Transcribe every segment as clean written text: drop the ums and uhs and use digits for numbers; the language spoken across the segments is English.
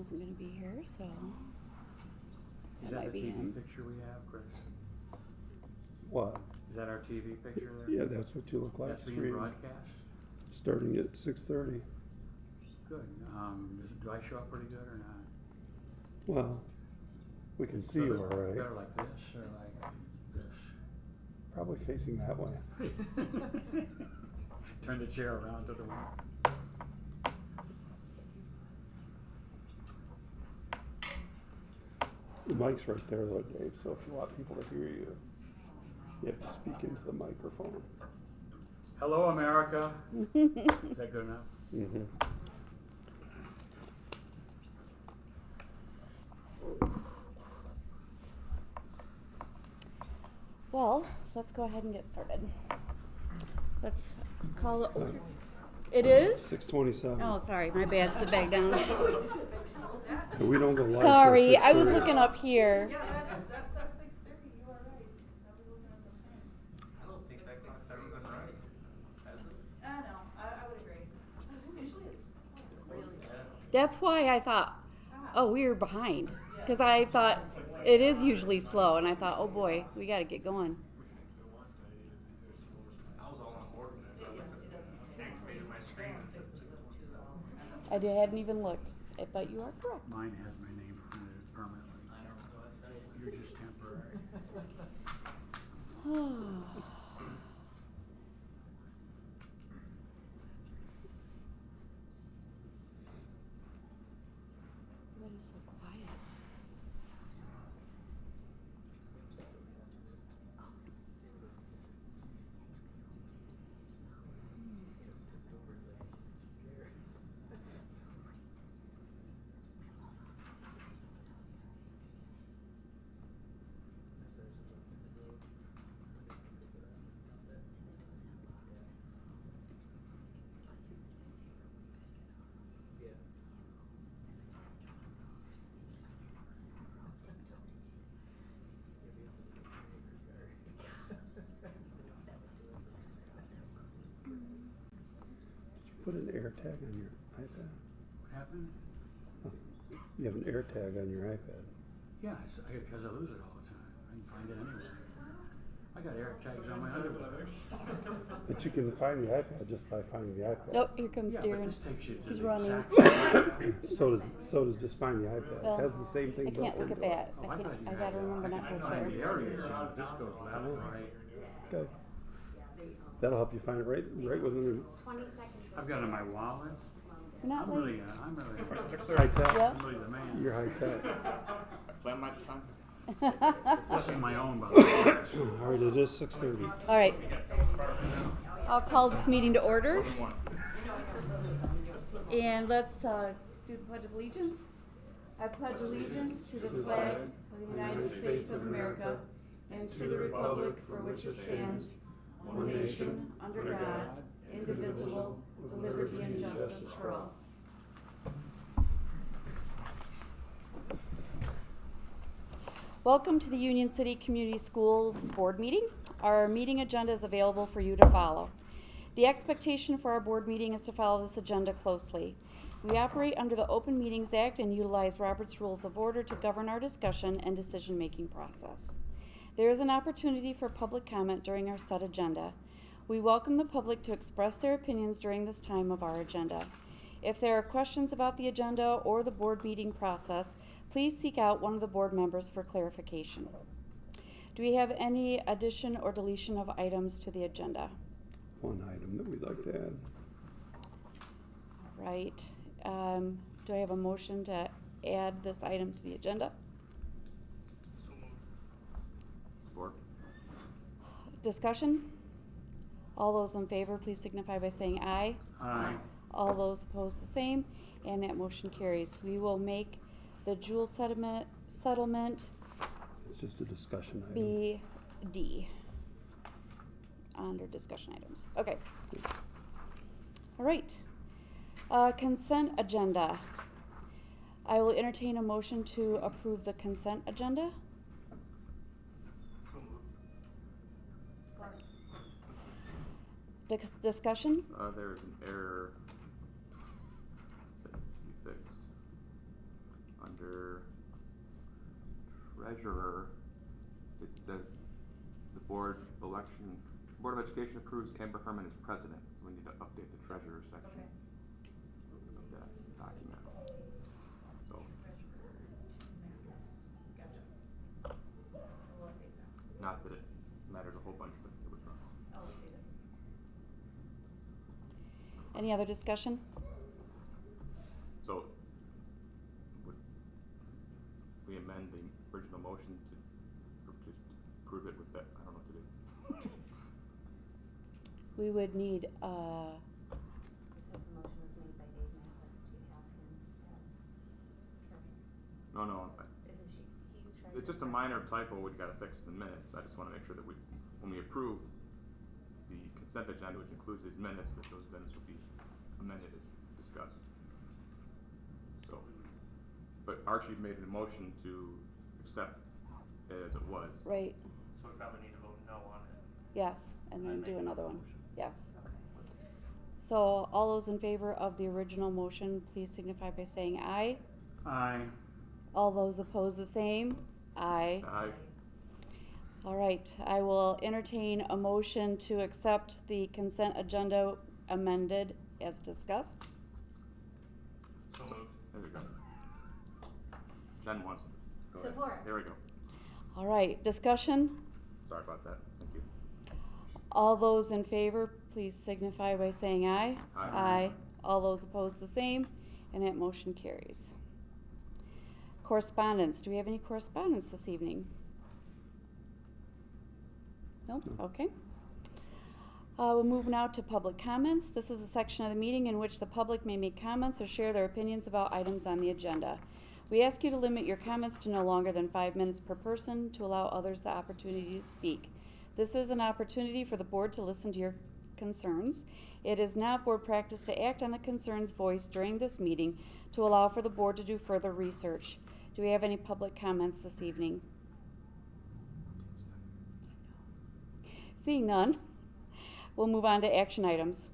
wasn't going to be here, so. Is that the TV picture we have, Chris? What? Is that our TV picture there? Yeah, that's what you look like. That's being broadcast? Starting at 6:30. Good. Do I show up pretty good or not? Well, we can see you all right. Better like this or like this? Probably facing that way. Turn the chair around to the left. The mic's right there though, Dave, so if you want people to hear you, you have to speak into the microphone. Hello, America. Is that good enough? Mm-hmm. Well, let's go ahead and get started. Let's call it. It is? 6:27. Oh, sorry, my bad. Sit back down. And we don't go live till Sorry, I was 6:30. looking up here. Yeah, that says 6:30, you are right. I was looking at this thing. I don't think that clock's ever been right. Has it? No, I would agree. Usually it's really good. That's why I thought, oh, we were behind. Because I thought it is usually slow, and I thought, oh boy, we got to get going. I was all on board with it. I looked at activated my screen and it said 6:27. I hadn't even looked, but you are correct. Mine has my name printed permanently. I don't know, that's right. You're just temporary. Everybody's so quiet. Put an AirTag on your iPad. What happened? You have an AirTag on your iPad. Yeah, because I lose it all the time. I can find it anywhere. I got air tags on my underwear. But you can find the iPad just by finding the iPad. Nope, here comes Yeah, but Darren. this takes you to He's the running. exact same. So does just find the iPad. Well, It has the same thing I can't look built at into it. that. Oh, I thought you I had gotta that. remember I not can to find look the there. area, so this goes left, right. Okay. That'll help you find it right within 20 seconds. I've got it in my wallet. We're not I'm late. really, the high tech. Yep. I'm really the man. You're high tech. Plan my time. This is my own, by the way. All right, it is 6:30. All right. I'll call this meeting to order. And let's do the Pledge of Allegiance. I pledge allegiance to the flag of the United States of America and to the republic for which it stands, one nation, under God, indivisible, with liberty and justice for all. Welcome to the Union City Community Schools Board Meeting. Our meeting agenda is available for you to follow. The expectation for our board meeting is to follow this agenda closely. We operate under the Open Meetings Act and utilize Robert's Rules of Order to govern our discussion and decision-making process. There is an opportunity for public comment during our set agenda. We welcome the public to express their opinions during this time of our agenda. If there are questions about the agenda or the board meeting process, please seek out one of the board members for clarification. Do we have any addition or deletion of items to the agenda? One item that we'd like to add. All right. Do I have a motion to add this item to the agenda? Support. Discussion? All those in favor, please signify by saying aye. Aye. All those opposed, the same, and that motion carries. We will make the Jewel settlement It's just a discussion item. be D under discussion items. Okay. All right. Consent agenda. I will entertain a motion to approve the consent agenda. Discussion? There's an error that you fixed. under treasurer, it says the Board of Education approves Amber Herman as president. We need to update the treasurer section of that document. So, Gotcha. We'll update that. not that it matters a whole bunch, but it was wrong. I'll update it. Any other discussion? So, would we amend the original motion to, or just prove it with that? I don't know what to do. We would need, It says the motion was made by Dave Mathis to have him as treasurer. No, Isn't she, he's treasurer? it's just a minor typo we gotta fix in the minutes. I just wanna make sure that when we approve the consent agenda, which includes these minutes, that those minutes will be amended as discussed. So, but Archie made a motion to accept it as it was. right, So we probably need to vote no on it. yes, and then I do make another that one. motion. Yes. Okay. So all those in favor of the original motion, please signify by saying aye. Aye. All those opposed, the same? Aye. Aye. All right, I will entertain a motion to accept the consent agenda amended as discussed. So moved. There we go. Jen wants this. Go ahead. Support. There we go. All right, discussion? Sorry about that. Thank you. All those in favor, please signify by saying aye. Aye. Aye. All those opposed, the same, and that motion carries. Correspondence, do we have any correspondence this evening? No? Okay. We'll move now to public comments. This is a section of the meeting in which the public may make comments or share their opinions about items on the agenda. We ask you to limit your comments to no longer than 5 minutes per person to allow others the opportunity to speak. This is an opportunity for the board to listen to your concerns. It is not board practice to act on the concerns voiced during this meeting to allow for the board to do further research. Do we have any public comments this evening? Seeing none, we'll move on to action items.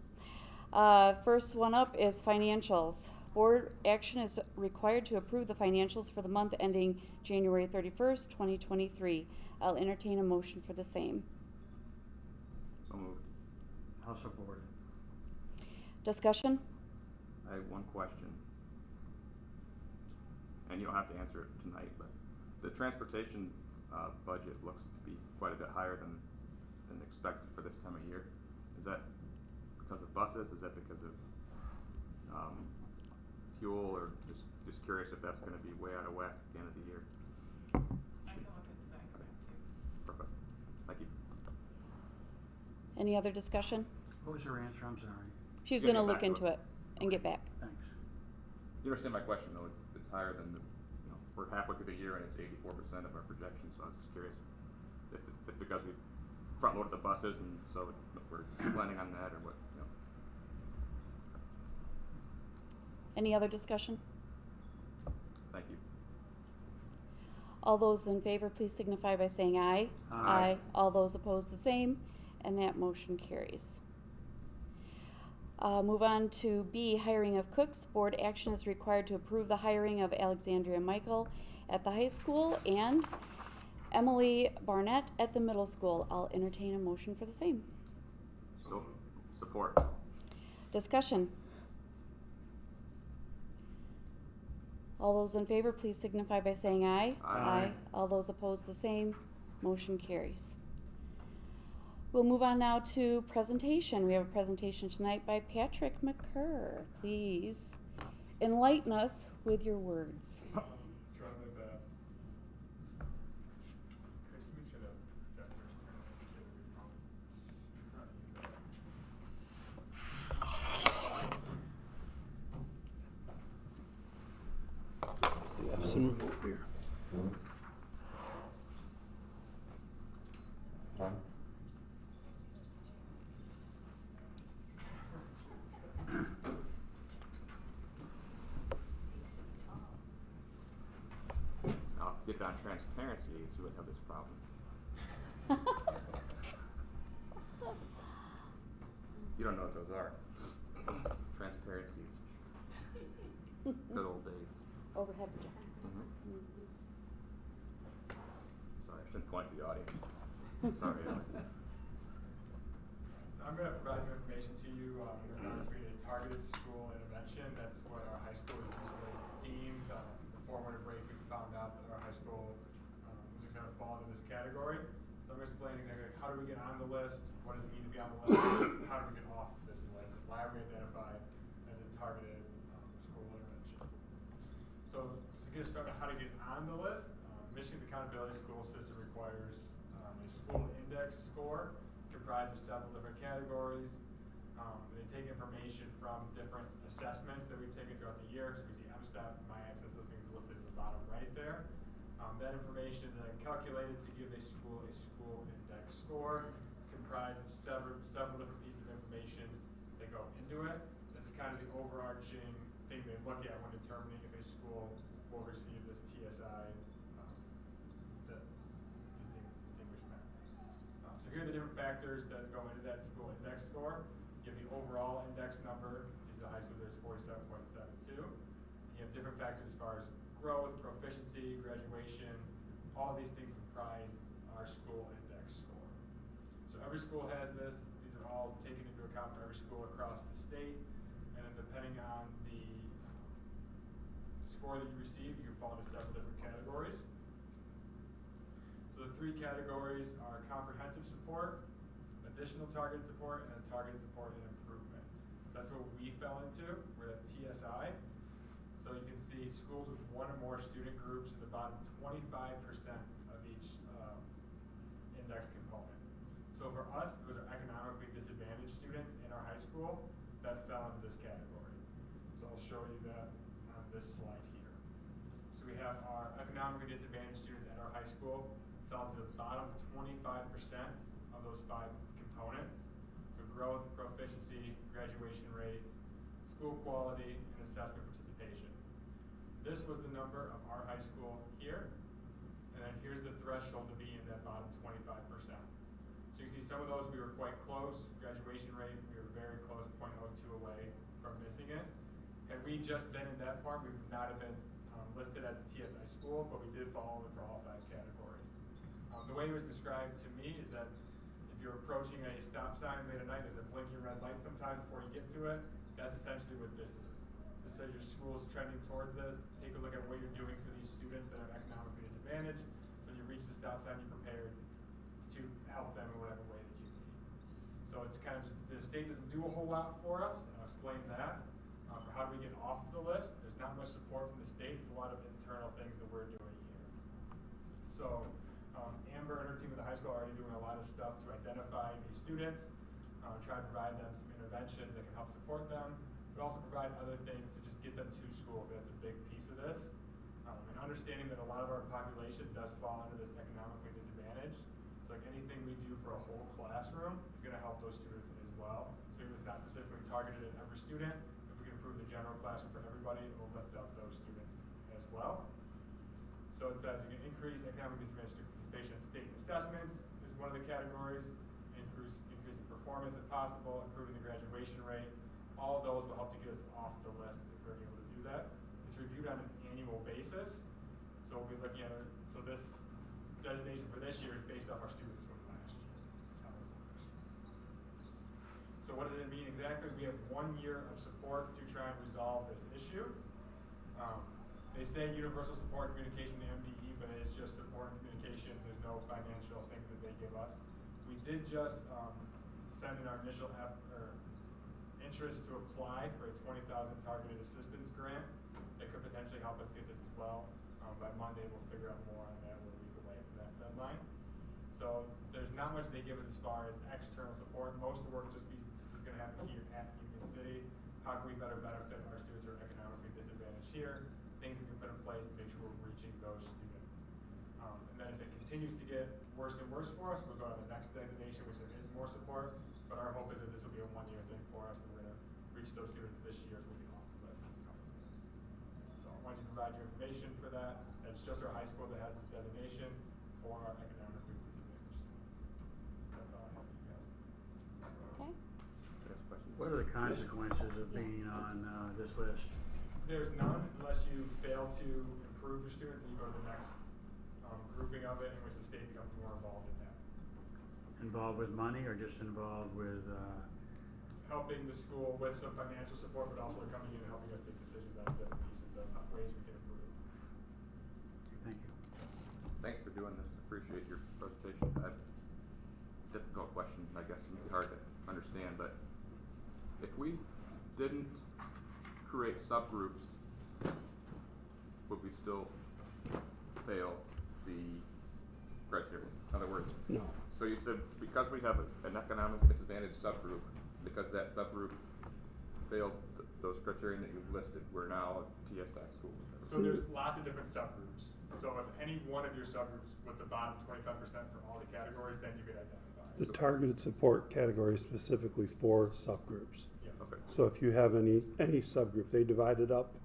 First one up is financials. Board action is required to approve the financials for the month ending January 31st, 2023. I'll entertain a motion for the same. So moved. I'll support it. Discussion? I have one question. And you don't have to answer it tonight, but the transportation budget looks to be quite a bit higher than expected for this time of year. Is that because of buses? Is that because of fuel? Or just curious if that's gonna be way out of whack at the end of the year? I can look into that too. Perfect. Thank you. Any other discussion? What was your answer? I'm sorry. She's She'll gonna get look back to into us. it and get back. Thanks. You understand my question though? It's higher than we're halfway through the year and it's 84% of our projection. So I was just curious if it's because we front loaded the buses and so we're planning on that or what? You know. Any other discussion? Thank you. All those in favor, please signify by saying aye. Aye. All those opposed, the same, and that motion carries. Move on to B, hiring of cooks. Board action is required to approve the hiring of Alexandria Michael at the high school and Emily Barnett at the middle school. I'll entertain a motion for the same. So support. Discussion. All those in favor, please signify by saying aye. Aye. All those opposed, the same. Motion carries. We'll move on now to presentation. We have a presentation tonight by Patrick McCurr. Please enlighten us with your words. Try my best. Chris, we should have that first The Epson remote here. Now, if on transparency, you would have this problem. You don't know what those are. Transparencies. Good old days. overhead projector. Mm-hmm. Mhm. Sorry, I shouldn't point to the audience. Sorry, Ellen. So I'm gonna provide some information to you, in regards to a targeted school intervention. That's what our high school has recently deemed. The formative break, we found out that our high school, was just gonna fall into this category. So I'm gonna explain exactly like, how do we get on the list, what does it mean to be on the list, and how do we get off this list, and why are we identified as a targeted, school intervention. So to get us started, how to get on the list, Michigan's Accountability School System requires a school index score comprised of several different categories. They take information from different assessments that we've taken throughout the year. So we see MSTEP, MyAccess, those things listed at the bottom right there. That information is then calculated to give a school index score. It's comprised of several different pieces of information that go into it. This is kind of the overarching thing they look at when determining if a school will receive this TSI distinguishment. So here are the different factors that go into that school index score. You have the overall index number. These are the high school, there's 47.72. You have different factors as far as growth, proficiency, graduation. All of these things comprise our school index score. So every school has this. These are all taken into account for every school across the state. And then depending on the score that you receive, you can fall into several different categories. So the three categories are comprehensive support, additional targeted support, and then targeted support and improvement. So that's what we fell into. We're at TSI. So you can see schools with one or more student groups at the bottom, 25% of each index component. So for us, it was our economically disadvantaged students in our high school that fell into this category. So I'll show you that on this slide here. So we have our economically disadvantaged students at our high school fell to the bottom 25% of those 5 components. So growth, proficiency, graduation rate, school quality, and assessment participation. This was the number of our high school here, and then here's the threshold to be in that bottom 25%. So you can see some of those we were quite close. Graduation rate, we were very close, 0.02 away from missing it. Had we just been in that part, we would not have been listed as a TSI school, but we did fall in for all 5 categories. The way it was described to me is that if you're approaching a stop sign late at night, there's a blinking red light sometimes before you get to it. That's essentially what this is. This says your school is trending towards this. Take a look at what you're doing for these students that are economically disadvantaged. So when you reach the stop sign, you're prepared to help them in whatever way that you need. So it's kind of, the state doesn't do a whole lot for us, and I'll explain that. For how do we get off the list? There's not much support from the state. It's a lot of internal things that we're doing here. So Amber and her team at the high school are already doing a lot of stuff to identify these students, try to provide them some interventions that can help support them, but also provide other things to just get them to school. That's a big piece of this. And understanding that a lot of our population does fall into this economically disadvantaged. So like anything we do for a whole classroom is going to help those students as well. So even if it's not specifically targeted at every student, if we can improve the general classroom for everybody, it will lift up those students as well. So it says you can increase economic disadvantaged participation in state assessments is one of the categories. Increasing performance if possible, improving the graduation rate. All of those will help to get us off the list if we're able to do that. It's reviewed on an annual basis. So we'll be looking at it. So this designation for this year is based off our students from last year. That's how it works. So what does it mean exactly? We have 1 year of support to try and resolve this issue. They say universal support communication, the MDE, but it's just support and communication. There's no financial things that they give us. We did just send in our initial interest to apply for a $20,000 targeted assistance grant that could potentially help us get this as well. By Monday, we'll figure out more on that. We're a week away from that deadline. So there's not much they give us as far as external support. Most of the work is going to happen here at Union City. How can we better benefit our students who are economically disadvantaged here? Things we can put in place to make sure we're reaching those students. And then if it continues to get worse and worse for us, we'll go to the next designation, which there is more support. But our hope is that this will be a 1 year thing for us, and we're going to reach those students this year, so we'll be off the list this coming. So I wanted to provide you information for that. It's just our high school that has this designation for our economically disadvantaged students. That's all I have for you guys. Okay. Can I ask a question? What are the consequences of being on this list? There's none unless you fail to improve your students, and you go to the next grouping of it, in which the state becomes more involved in that. Involved with money or just involved with, Helping the school with some financial support, but also coming in and helping us make decisions on different pieces of ways we can improve. thank you. Thanks for doing this. Appreciate your presentation. Difficult question, I guess, would be hard to understand, but if we didn't create subgroups, would we still fail the criteria? In other words, No. so you said because we have an economic disadvantaged subgroup, because that subgroup failed those criteria that you've listed, we're now a TSI school. So there's lots of different subgroups. So if any one of your subgroups was the bottom 25% for all the categories, then you could identify. The targeted support category is specifically for subgroups. Yeah. Okay. So if you have any subgroup, they divide it up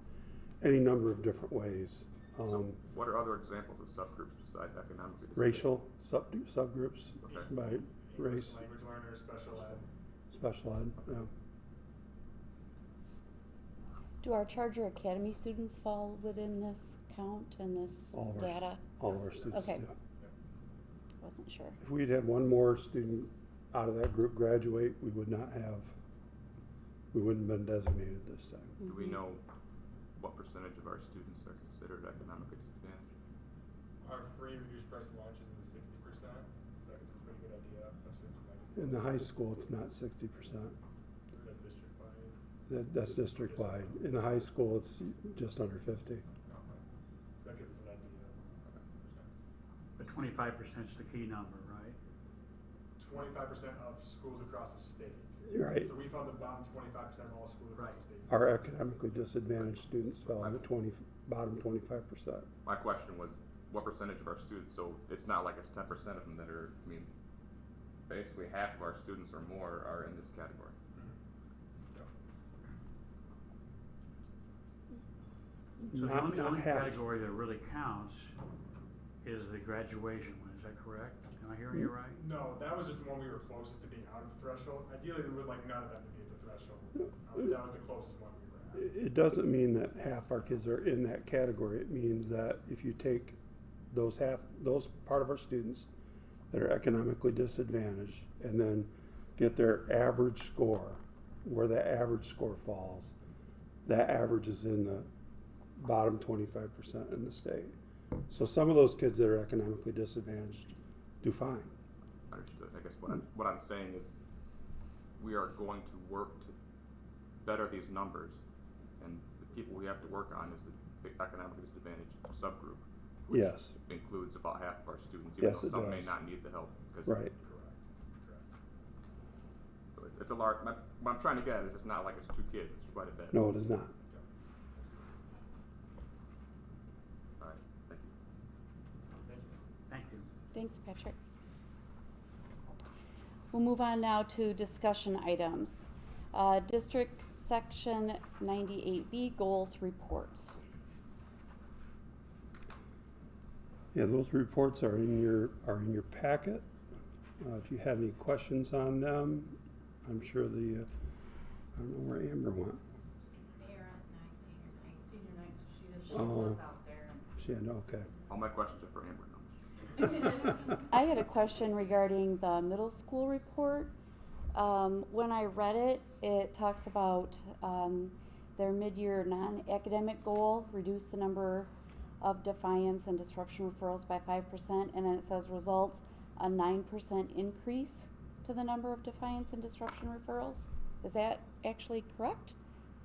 any number of different ways. So what are other examples of subgroups besides economically disadvantaged? Racial subgroups Okay. by race, English language learners, special ed. special ed, yeah. Do our Charger Academy students fall within this count and this All of our- data? All of our students Okay. do. Wasn't sure. If we'd had one more student out of that group graduate, we wouldn't have been designated this time. Do we Mhm. know what percentage of our students are considered economically disadvantaged? Our free reduced price lunch is in the 60%, so that gives us a pretty good idea of students who might be. In the high school, it's not 60%. That district wide. That's district-wide. In the high school, it's just under 50. So that gives us an idea. But 25% is the key number, right? 25% of schools across the state. Right. So we found the bottom 25% of all schools across Right. the state. Our economically disadvantaged students fell in the bottom 25%. My question was, what percentage of our students, so it's not like it's 10% of them that are, I mean, basically half of our students or more are in this category. So the Not- only, not only half. category that really counts is the graduation one, is that correct? Am I hearing you right? No, that was just the one we were closest to being out of the threshold. Ideally, we would like none of them to be at the threshold. That was the closest one we were at. It doesn't mean that half our kids are in that category. It means that if you take those part of our students that are economically disadvantaged and then get their average score, where that average score falls, that average is in the bottom 25% in the state. So some of those kids that are economically disadvantaged do fine. Understood. I guess what I'm saying is we are going to work to better these numbers, and the people we have to work on is the economically disadvantaged subgroup, which Yes. includes about half of our students, even Yes, though it some may does. not need the help. Because Right. Correct. So it's a large. What I'm trying to get at is it's not like it's two kids. It's quite a bit. No, it is not. All right. Thank you. Thank you. Thank you. Thanks, Patrick. We'll move on now to discussion items. District Section 98B Goals Reports. Yeah, those reports are in your packet. If you had any questions on them, I'm sure I don't know where Amber went. She's there at senior night, so she Oh. was out there. She had, okay. All my questions are for Amber now. I had a question regarding the middle school report. When I read it, it talks about their mid-year non-academic goal, reduce the number of defiance and disruption referrals by 5%, and then it says results a 9% increase to the number of defiance and disruption referrals. Is that actually correct?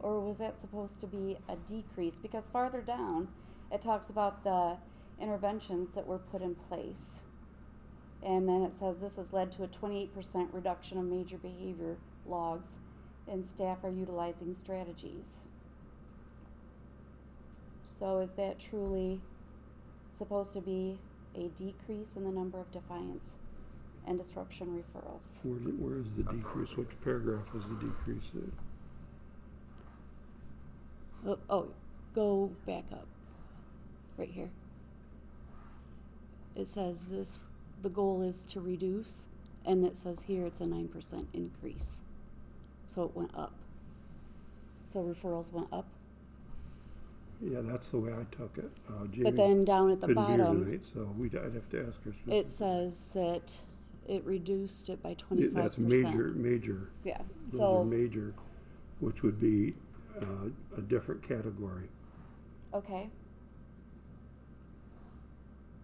Or was that supposed to be a decrease? Because farther down, it talks about the interventions that were put in place. And then it says this has led to a 28% reduction of major behavior logs, and staff are utilizing strategies. So is that truly supposed to be a decrease in the number of defiance and disruption referrals? Where is the decrease? Which paragraph was the decrease in? Oh, go back up. Right here. It says the goal is to reduce, and it says here it's a 9% increase. So it went up. So referrals went up. Yeah, that's the way I took it. But Jamie then down at the couldn't be here bottom, tonight, so I'd have to ask her. it specifically. says that it reduced it by Yeah, 25%. that's major. Yeah, Those are so, major, which would be a different category. okay.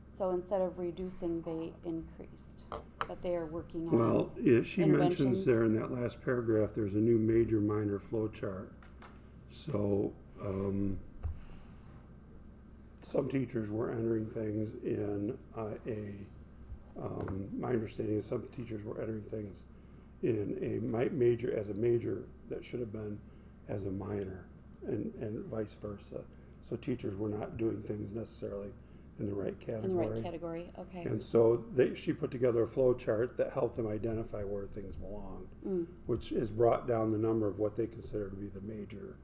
So instead of reducing, they increased, but they are working on. Well, yeah, she mentions interventions. there in that last paragraph, there's a new major minor flow chart. So, some teachers were entering things in my understanding is some teachers were entering things in a major as a major that should have been as a minor, and vice versa. So teachers were not doing things necessarily in the right category. In the right category, okay. And so she put together a flow chart that helped them identify where things belonged, which has brought down the number of what they consider to be the major.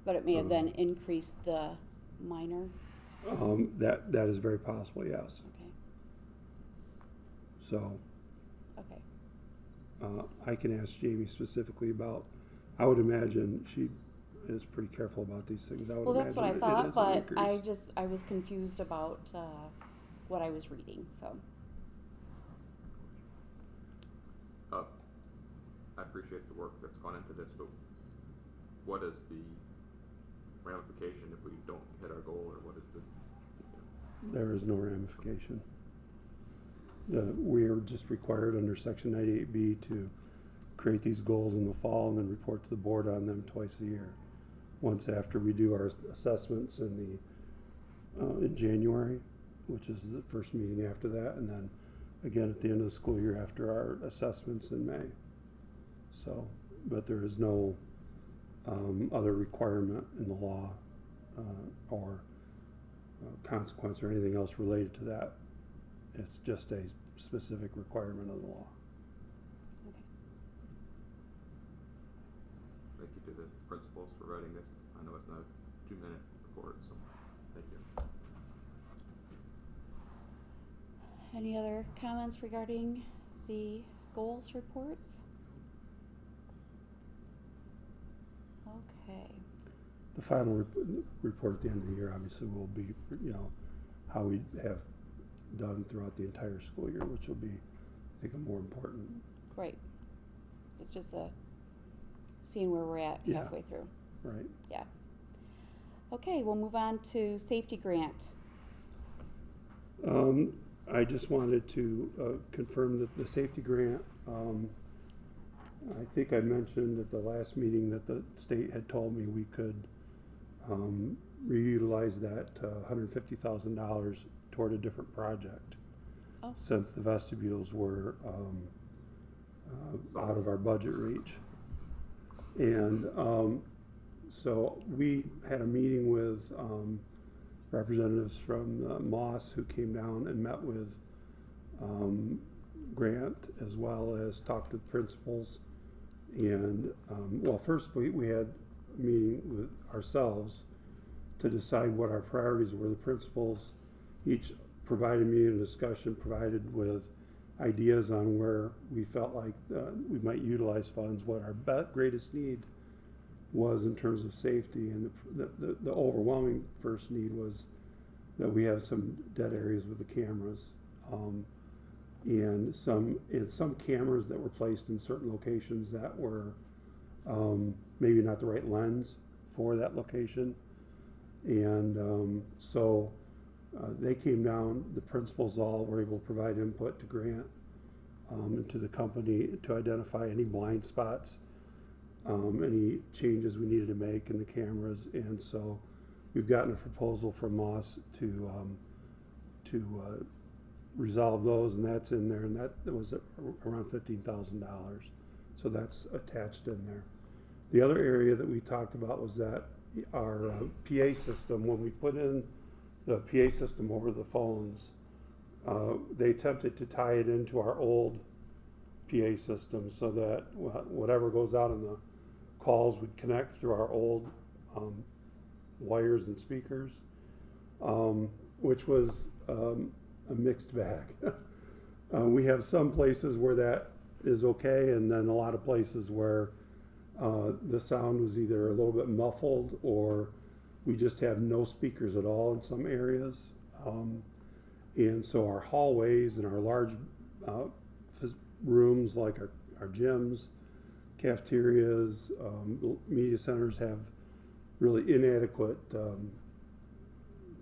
But it may have then increased the minor, That is very possible, yes. okay, So okay. I can ask Jamie specifically about, I would imagine she is pretty careful about these things. I would Well, that's what I imagine it thought, is an but increase. I was confused about, what I was reading, so. I appreciate the work that's gone into this, but what is the ramification if we don't hit our goal, or what is the, There is no ramification. We are just required under section 98B to create these goals in the fall and then report to the board on them twice a year. Once after we do our assessments in January, which is the first meeting after that, and then again at the end of the school year after our assessments in May. So, but there is no other requirement in the law or consequence or anything else related to that. It's just a specific requirement of the law. Okay. thank you to the principals for writing this. I know it's not a 2-minute report, so thank you. Any other comments regarding the goals reports? Okay, The final report at the end of the year obviously will be, how we have done throughout the entire school year, which will be, I think, a more important. great. It's just seeing where we're at Yeah. halfway through. Right. Yeah. Okay, we'll move on to safety grant. I just wanted to confirm that the safety grant, I think I mentioned at the last meeting that the state had told me we could reutilize that $150,000 toward a different project. Oh. Since the vestibules were out of our budget reach. And so we had a meeting with representatives from Moss who came down and met with Grant, as well as talked to the principals. And well, first we had a meeting with ourselves to decide what our priorities were. The principals each provided me a discussion, provided with ideas on where we felt like we might utilize funds, what our greatest need was in terms of safety. And the overwhelming first need was that we have some dead areas with the cameras. And some cameras that were placed in certain locations that were maybe not the right lens for that location. And so they came down, the principals all were able to provide input to Grant and to the company to identify any blind spots, any changes we needed to make in the cameras. And so we've gotten a proposal from Moss to resolve those, and that's in there, and that was around $15,000. So that's attached in there. The other area that we talked about was that our PA system, when we put in the PA system over the phones, they attempted to tie it into our old PA system so that whatever goes out in the calls would connect through our old wires and speakers, which was a mixed bag. We have some places where that is okay, and then a lot of places where the sound was either a little bit muffled or we just have no speakers at all in some areas. And so our hallways and our large rooms like our gyms, cafeterias, media centers have really inadequate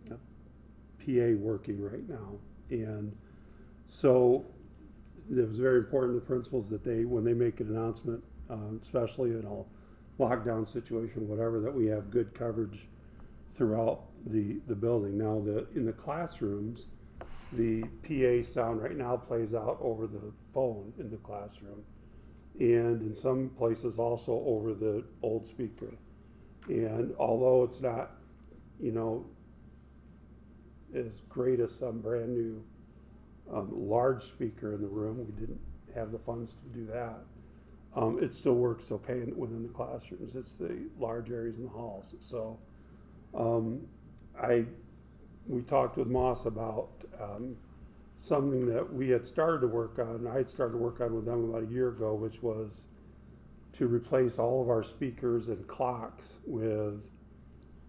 PA working right now. And so it was very important to the principals that when they make an announcement, especially in a lockdown situation, whatever, that we have good coverage throughout the building. Now, in the classrooms, the PA sound right now plays out over the phone in the classroom, and in some places also over the old speaker. And although it's not, as great as some brand new large speaker in the room, we didn't have the funds to do that. It still works okay within the classrooms. It's the large areas in the halls. So we talked with Moss about something that we had started to work on. I had started to work on with them about a year ago, which was to replace all of our speakers and clocks with,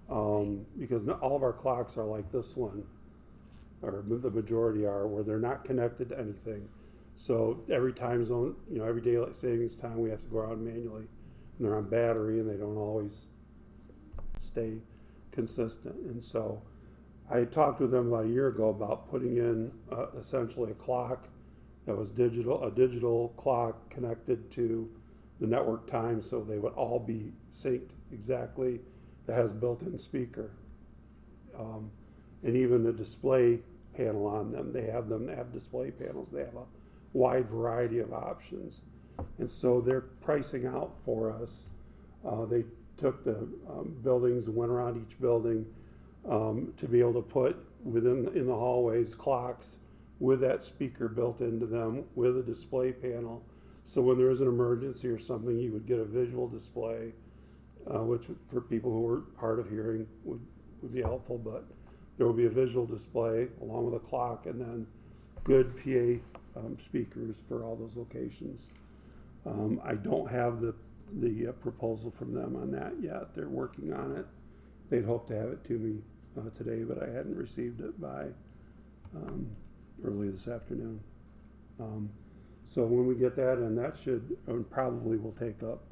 because all of our clocks are like this one, or the majority are, where they're not connected to anything. So every time zone, every daylight savings time, we have to go around manually, and they're on battery, and they don't always stay consistent. And so I had talked with them about a year ago about putting in essentially a clock that was a digital clock connected to the network time, so they would all be synced exactly, that has built-in speaker. And even the display panel on them, they have display panels. They have a wide variety of options. And so they're pricing out for us. They took the buildings and went around each building to be able to put in the hallways clocks with that speaker built into them, with a display panel. So when there is an emergency or something, you would get a visual display, which for people who are hard of hearing would be helpful, but there will be a visual display along with a clock, and then good PA speakers for all those locations. I don't have the proposal from them on that yet. They're working on it. They'd hoped to have it to me today, but I hadn't received it by early this afternoon. So when we get that in, that should probably will take up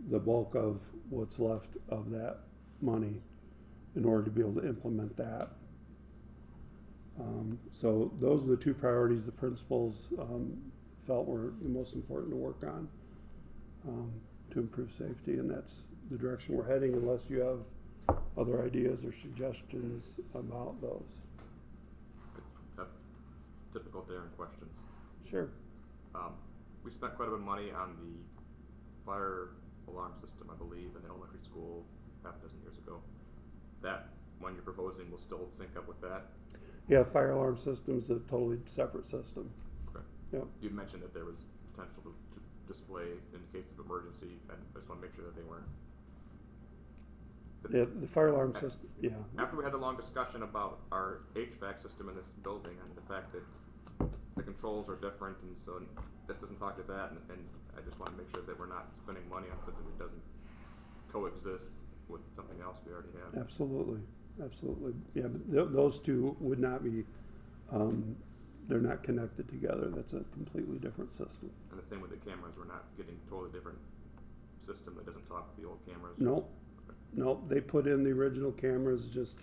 the bulk of what's left of that money in order to be able to implement that. So those are the two priorities the principals felt were the most important to work on to improve safety, and that's the direction we're heading, unless you have other ideas or suggestions about those. Typical Darren questions. Sure. We spent quite a bit of money on the fire alarm system, I believe, in the elementary school half a dozen years ago. That one you're proposing will still sync up with that? Yeah, fire alarm system's a totally separate system. Okay. Yep. You mentioned that there was potential to display in case of emergency, and I just want to make sure that they weren't. Yeah, the fire alarm system, yeah. After we had the long discussion about our HVAC system in this building and the fact that the controls are different, and so this doesn't talk to that, and I just want to make sure that we're not spending money on something that doesn't coexist with something else we already have. Absolutely, absolutely. Yeah, but those two would not be, they're not connected together. That's a completely different system. And the same with the cameras, we're not getting a totally different system that doesn't talk to the old cameras. No, no, they put in the original cameras just,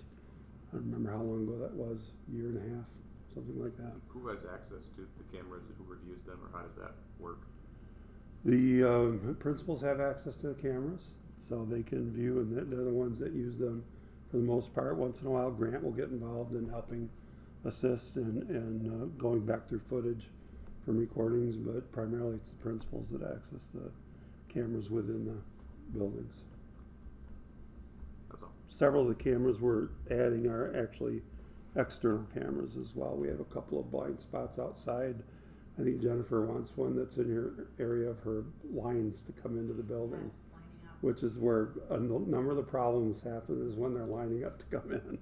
I don't remember how long ago that was, a year and a half, something like that. Who has access to the cameras, who reviews them, or how does that work? The principals have access to the cameras, so they can view, and they're the ones that use them for the most part. Once in a while, Grant will get involved in helping assist and going back through footage from recordings, but primarily it's the principals that access the cameras within the buildings. That's all. Several of the cameras we're adding are actually external cameras as well. We have a couple of blind spots outside. I think Jennifer wants one that's in her area of her lines to come into the building, Yes, lining up, which is where a number of the problems happen, is when they're lining up to come in.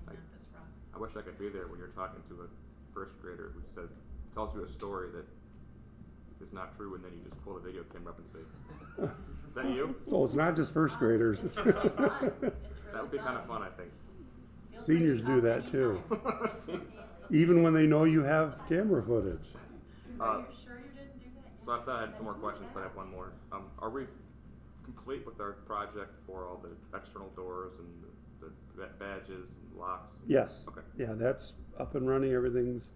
lining up is rough. I wish I could be there when you're talking to a first grader who tells you a story that is not true, and then you just pull the video camera up and say, "Is that you?" Well, it's not just first graders. It's really fun. That would be kind of fun, I think. Feel free to Seniors do come that too. anytime. Even when they know you have camera footage. Are you sure you didn't do that? So I thought I had 2 more questions, but I have one more. Are we complete with our project for all the external doors and the badges and locks? Yes. Okay. Yeah, that's up and running. Everything's,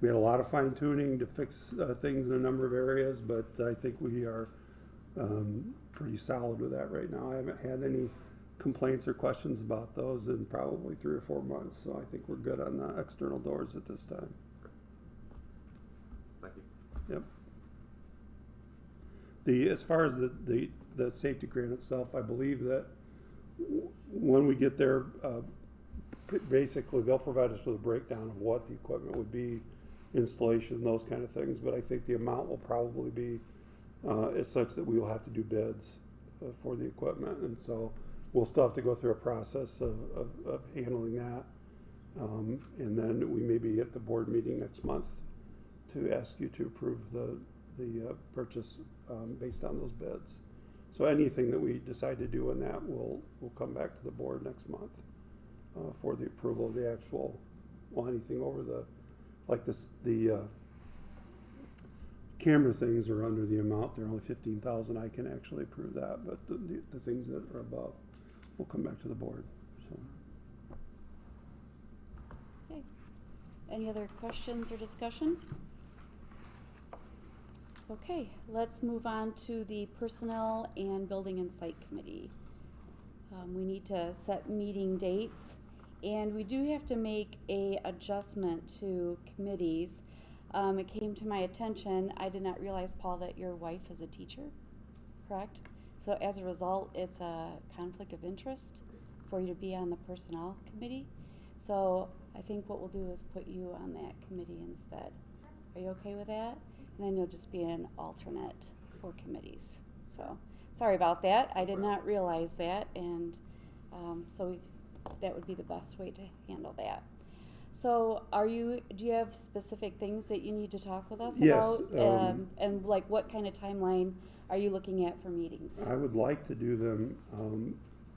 we had a lot of fine tuning to fix things in a number of areas, but I think we are pretty solid with that right now. I haven't had any complaints or questions about those in probably 3 or 4 months, so I think we're good on the external doors at this time. Thank you. Yep. As far as the safety grant itself, I believe that when we get there, basically they'll provide us with a breakdown of what the equipment would be, installation, those kind of things, but I think the amount will probably be it's such that we will have to do bids for the equipment, and so we'll still have to go through a process of handling that. And then we may be at the board meeting next month to ask you to approve the purchase based on those bids. So anything that we decide to do in that will come back to the board next month for the approval of the actual, well, anything over the, like this, the camera things are under the amount, they're only 15,000, I can actually approve that, but the things that are above will come back to the board, so. Okay. Any other questions or discussion? Okay, let's move on to the Personnel and Building and Site Committee. We need to set meeting dates, and we do have to make a adjustment to committees. It came to my attention, I did not realize, Paul, that your wife is a teacher, correct? So as a result, it's a conflict of interest for you to be on the Personnel Committee. So I think what we'll do is put you on that committee instead. Are you okay with that? And then you'll just be an alternate for committees. So, sorry about that. I did not realize that, and that would be the best way to handle that. So, do you have specific things that you need to talk with us Yes, about? And like what kind of timeline are you looking at for meetings? I would like to do them,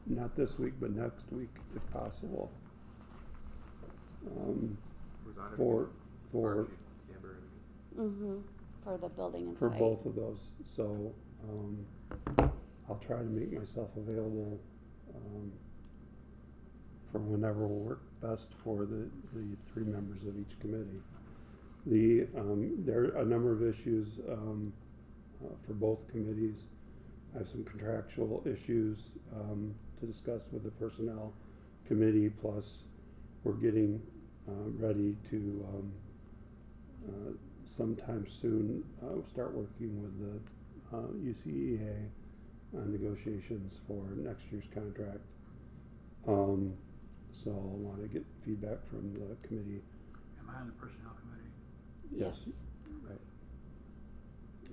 not this week, but next week, if possible. Who's on it? For Archie, Amber, and me. Mm-hmm. For the building and for site. both of those, so, I'll try to make myself available, for whenever will work best for the 3 members of each committee. There are a number of issues, for both committees. I have some contractual issues, to discuss with the Personnel Committee, plus we're getting, ready to, sometime soon, start working with the UCEA on negotiations for next year's contract. So I want to get feedback from the committee. Am I on the personnel committee? Yes. Right.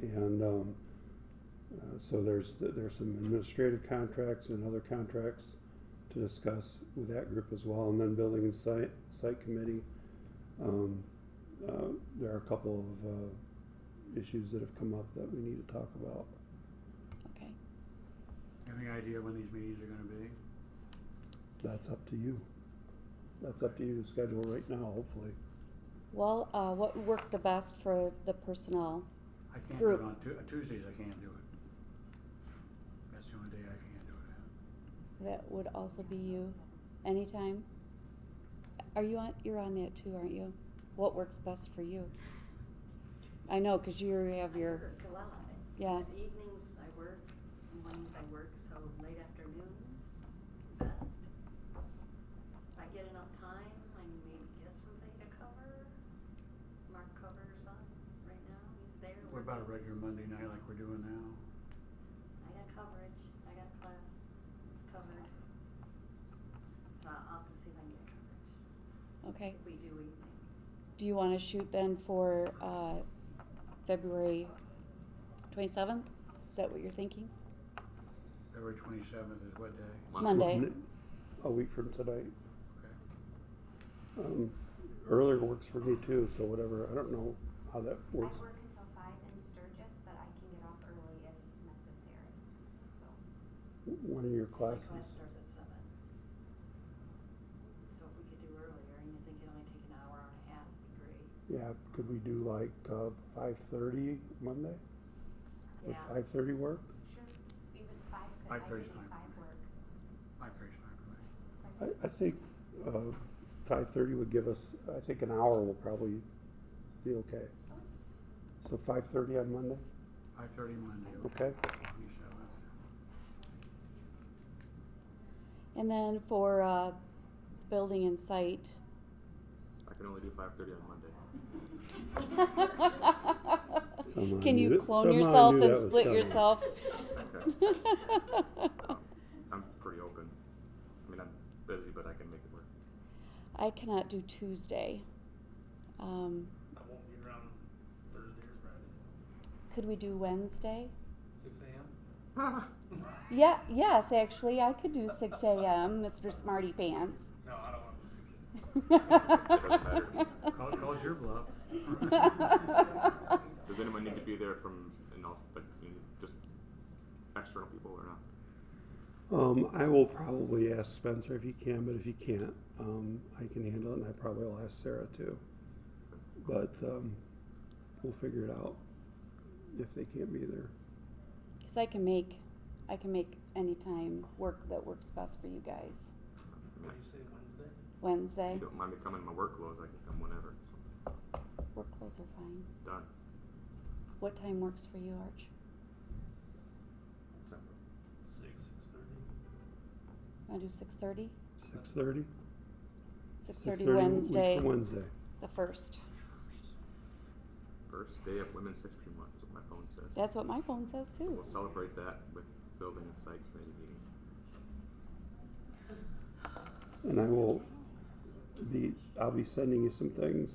And so there's some administrative contracts and other contracts to discuss with that group as well. And then Building and Site Committee. There are a couple of issues that have come up that we need to talk about. Okay. Any idea when these meetings are gonna be? That's up to you. That's up to you to schedule right now, hopefully. Well, what worked the best for the personnel? I can't do it Group. on Tuesdays, I can't do it. That's the only day I can't do it. So that would also be you, anytime? You're on that too, aren't you? What works best for you? I know, cause you have your, I work a lot. yeah, Evenings I work, mornings I work, so late afternoons, best. If I get enough time, I can maybe get somebody to cover. Mark covers on right now, he's there. What about a working. regular Monday night like we're doing now? I got coverage, I got class, it's covered. So I'll have to see if I can get coverage, okay. if we do evening. Do you wanna shoot then for, February 27th? Is that what you're thinking? February 27th is what day? Monday. A week from tonight. Okay. Earlier works for me too, so whatever, I don't know how that I works. work until 5 in Sturgis, but I can get off early if necessary, so. When are your My classes? class starts at 7. could we do like 5:30 Monday? Would Yeah. 5:30 work? Sure, even five could, I could 5:30 's make fine. 5 work. 5:30 is fine for me. I think 5:30 would give us, I think an hour will probably be okay. So 5:30 on Monday? 5:30 Monday. Okay. You shall have- And then for building and site. I can only do 5:30 on Monday. Somehow I Can knew you that- clone somehow I yourself knew and that was split coming. yourself? I'm pretty open. I mean, I'm busy, but I can make it work. I cannot do Tuesday. I won't be around Thursday or Friday. Could we do Wednesday? 6 a.m.? Yeah, yes, actually, I could do 6 a.m., Mr. Smarty Pants. No, I don't want to do 6 a.m. It doesn't matter to me. Called your bluff. Does anyone need to be there from, like, just external people or not? I will probably ask Spencer if he can, but if he can't, I can handle it, and I probably will ask Sarah too. But we'll figure it out if they can't be there. Because I can make any time work that works best for you guys. I mean, What did you say, Wednesday? if Wednesday, you don't mind me coming in my work clothes, I can come whenever. work clothes are fine. Done. What time works for you, Arch? 6:30. Want to do 6:30? 6:30? 6:30 week Wednesday, from Wednesday. the 1st. First day of Women's History Month is what my phone says. That's what my phone says So too. we'll celebrate that with building and site committee meeting. And I'll be sending you some things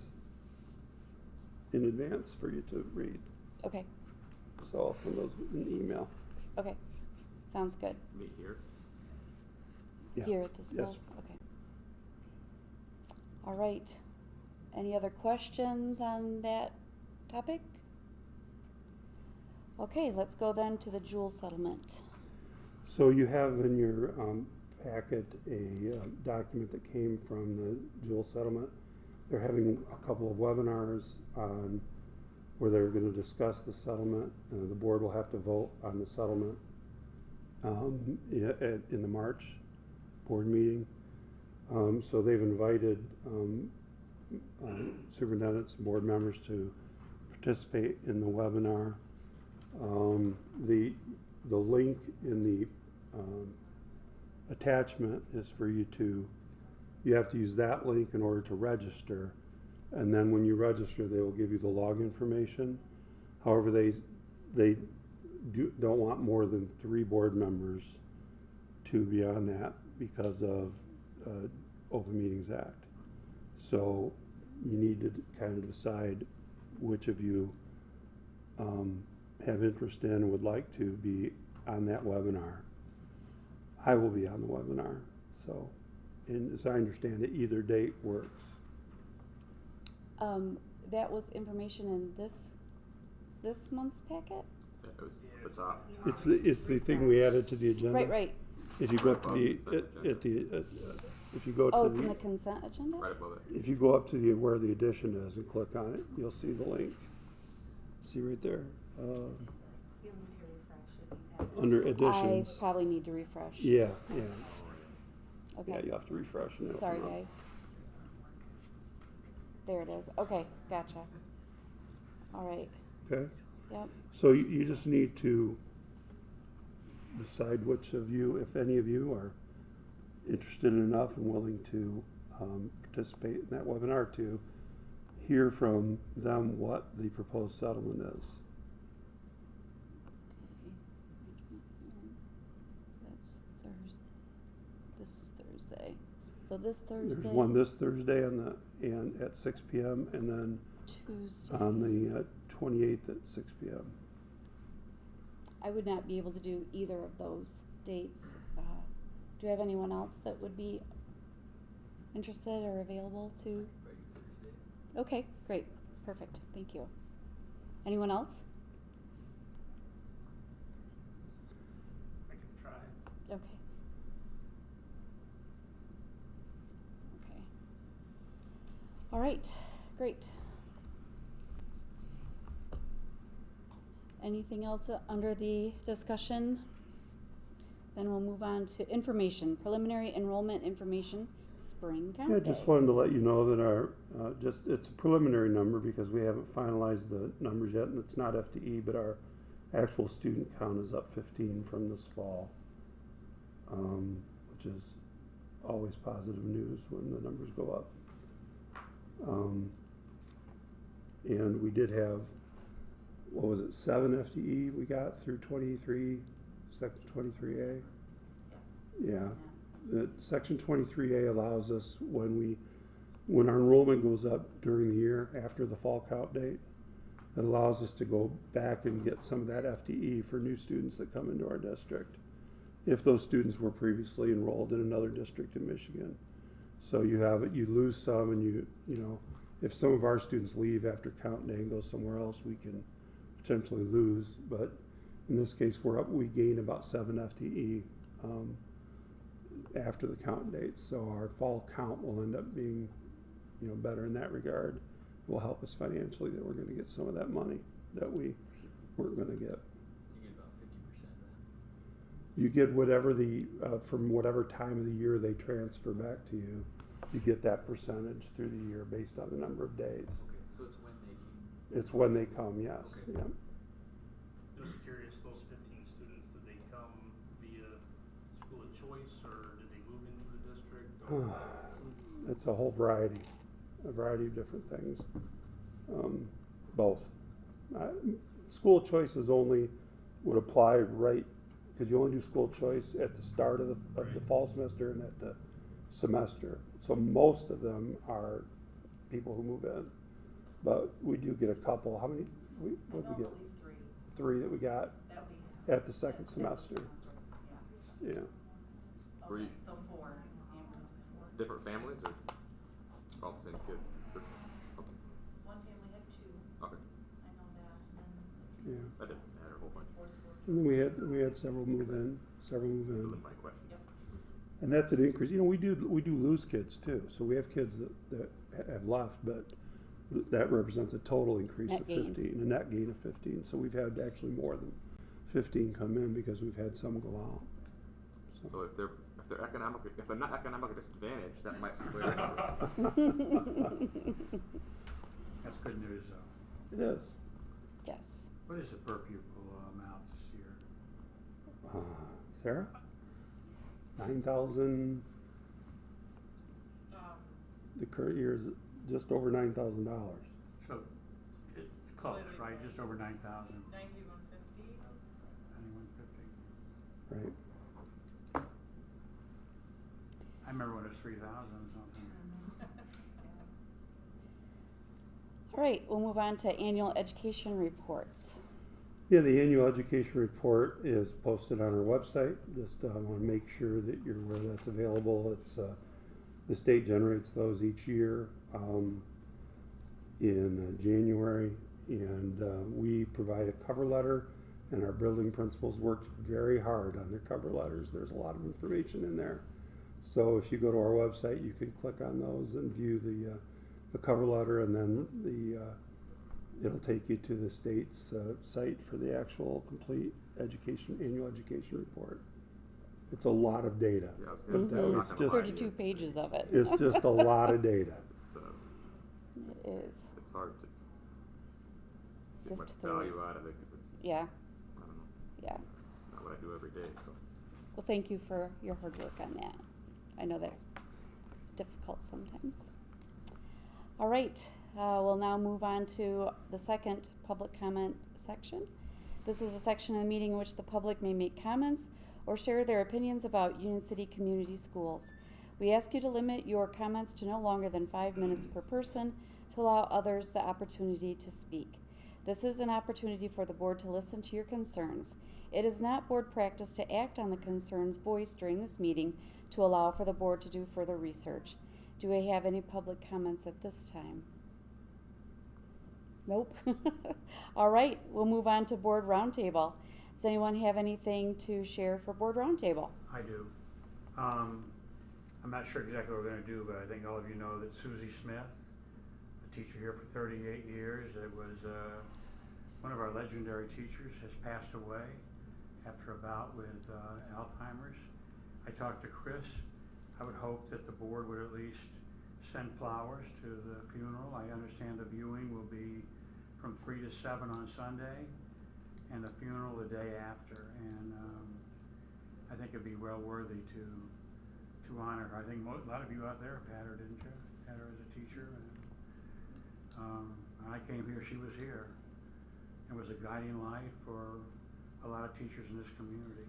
in advance for you to read. Okay, So I'll send those in email. okay. Sounds good. Meet here. Yeah. Here at the school? Yes. Okay. All right. Any other questions on that topic? Okay, let's go then to the Jewel settlement. So you have in your packet a document that came from the Jewel settlement. They're having a couple of webinars on where they're going to discuss the settlement. The board will have to vote on the settlement in the March board meeting. So they've invited superintendents and board members to participate in the webinar. The link in the attachment is for you have to use that link in order to register, and then when you register they will give you the log information. However, they don't want more than 3 board members to be on that because of Open Meetings Act. So you need to kind of decide which of you have interest in and would like to be on that webinar. I will be on the webinar, so, and as I understand it, either date works. That was information in this month's packet? Yeah, it was at the top. It's the thing we added to the agenda. Right. If you go up to the, if you go to Oh, it's in the, the consent agenda? Right above it. if you go up to where the addition is and click on it, you'll see the link. See right there, Still need to refresh, it's added. under I additions. probably need to refresh. Yeah, yeah, Okay. you'll have to refresh and it'll Sorry, come up. guys. There it is. Okay, gotcha. All right. Okay, Yep. so you just need to decide which of you, if any of you, are interested enough and willing to participate in that webinar to hear from them what the proposed settlement is. That's Thursday. This Thursday. So this Thursday. There's one this Thursday and at 6 p.m. and then Tuesday. on the 28th at 6 p.m. I would not be able to do either of those dates. Do you have anyone else that would be interested or available to? Okay, great, perfect, thank you. Anyone else? I can try. Okay. Okay. All right, great. Anything else under the discussion? Then we'll move on to information, preliminary enrollment information, spring count Yeah, day. just wanted to let you know that our, it's a preliminary number because we haven't finalized the numbers yet, and it's not FTE, but our actual student count is up 15 from this fall, which is always positive news when the numbers go up. And we did have, what was it, 7 FTE we got through 23, section 23A? Yeah. The section 23A allows us when our enrollment goes up during the year after the fall count date, it allows us to go back and get some of that FTE for new students that come into our district, if those students were previously enrolled in another district in Michigan. So you lose some, and you know, if some of our students leave after count day and go somewhere else, we can potentially lose. But in this case, we gain about 7 FTE after the count date. So our fall count will end up being, you know, better in that regard. It will help us financially that we're going to get some of that money that we weren't going to get. You get about 50% of that. You get whatever from whatever time of the year they transfer back to you, you get that percentage through the year based on the number of days. Okay, so it's when they came. It's when they come, yes. Okay. Yeah. Just curious, those 15 students, did they come via school of choice, or did they move into the district? Or It's a whole variety of different things. Both. School choice would apply right, because you only do school choice at the start of the fall semester and at the semester. So most of them are people who move in. But we do get a couple. How many? What did we get? At least 3 3 that we got that we have. at the second semester. Yeah. Yeah. Were you- Okay, so 4. Different families or all the same kid? Okay. One family had 2, Okay. I know that, and Yeah. That didn't matter a whole bunch. 4. And then we had several move in. Wasn't my question. Yep. And that's an increase. You know, we do lose kids too. So we have kids that have left, but that represents a total increase Net of gain. 15, a net gain of 15. So we've had actually more than 15 come in because we've had some go out. So if they're not economically disadvantaged, that might sway the number. That's good news, though. It is. Yes. What is the per pupil amount this year? Sarah? 9,000. The current year is just over $9,000. So, it's close, right? Just over 9,000. 9150. 9150. Right. I remember when it was 3,000 or something. All right, we'll move on to annual education reports. Yeah, the annual education report is posted on our website. Just want to make sure that you're aware that's available. It's the state generates those each year in January, and we provide a cover letter, and our building principals worked very hard on their cover letters. There's a lot of information in there. So if you go to our website, you can click on those and view the cover letter, and then it'll take you to the state's site for the actual complete annual education report. It's a lot of data. Yeah, Put it that way. not It's gonna just lie to you. 32 pages of it. it's just a lot of data. So It is. it's hard to get much Sift through. value out of it because it's, Yeah, I don't know, yeah. it's not what I do every day, so. Well, thank you for your hard work on that. I know that's difficult sometimes. All right, we'll now move on to the second public comment section. This is a section of the meeting in which the public may make comments or share their opinions about Union City Community Schools. We ask you to limit your comments to no longer than 5 minutes per person to allow others the opportunity to speak. This is an opportunity for the board to listen to your concerns. It is not board practice to act on the concerns voiced during this meeting to allow for the board to do further research. Do we have any public comments at this time? Nope. All right, we'll move on to board roundtable. Does anyone have anything to share for board roundtable? I do. I'm not sure exactly what we're gonna do, but I think all of you know that Susie Smith, a teacher here for 38 years, that was one of our legendary teachers has passed away after a bout with Alzheimer's. I talked to Chris. I would hope that the board would at least send flowers to the funeral. I understand the viewing will be from 3 to 7 on Sunday, and the funeral the day after. And I think it'd be well worthy to honor her. I think a lot of you out there have had her, didn't you? Had her as a teacher. And when I came here, she was here. It was a guiding light for a lot of teachers in this community.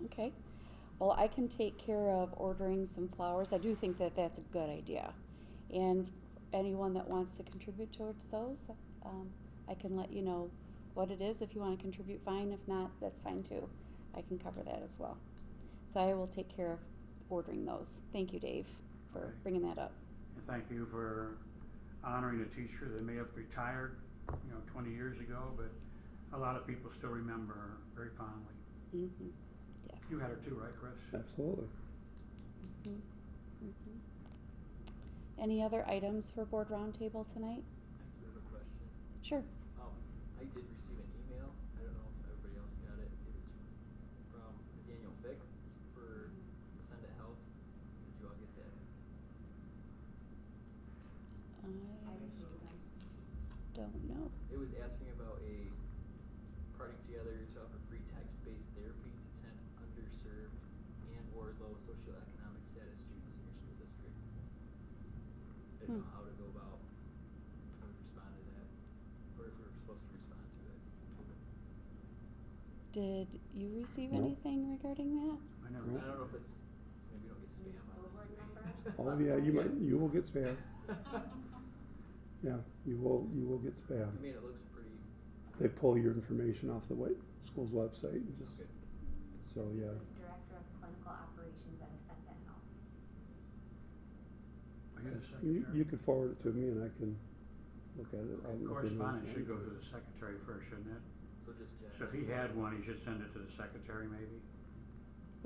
Okay. Well, I can take care of ordering some flowers. I do think that that's a good idea. And anyone that wants to contribute towards those, I can let you know what it is. If you want to contribute, fine. If not, that's fine too. I can cover that as well. So I will take care of ordering those. Thank you, Dave, for Okay. bringing that up. And thank you for honoring a teacher that may have retired, 20 years ago, but a lot of people still remember her very fondly. Mm-hmm. Yes. You had her too, right, Chris? Absolutely. Mhm. Mhm. Any other items for board roundtable tonight? I do have a question. Sure. I did receive an email. I don't know if everybody else got it. It was from Daniel Fick for Ascendant Health. Did you all get that? I received them. Don't know. It was asking about a party together to offer free text-based therapy to 10 underserved and or low socioeconomic status students in your school district. I didn't know how to go about how to respond to that, or if we were supposed to respond to it. Did you receive No. anything regarding that? I never No. I don't know if received it. it's, maybe we don't get New spam school on board this. members. Oh yeah, you will get spam. Yeah, you will get spam. I mean, it looks pretty They pull your information off the school's website and just, good. so This is yeah. the Director of Clinical Operations at Ascendant Health. Are you the You secretary? could forward it to me and I can look at it. I'll look in Correspondence those should go ones. through the secretary first, shouldn't it? So just Jen. So if he had one, he should send it to the secretary maybe?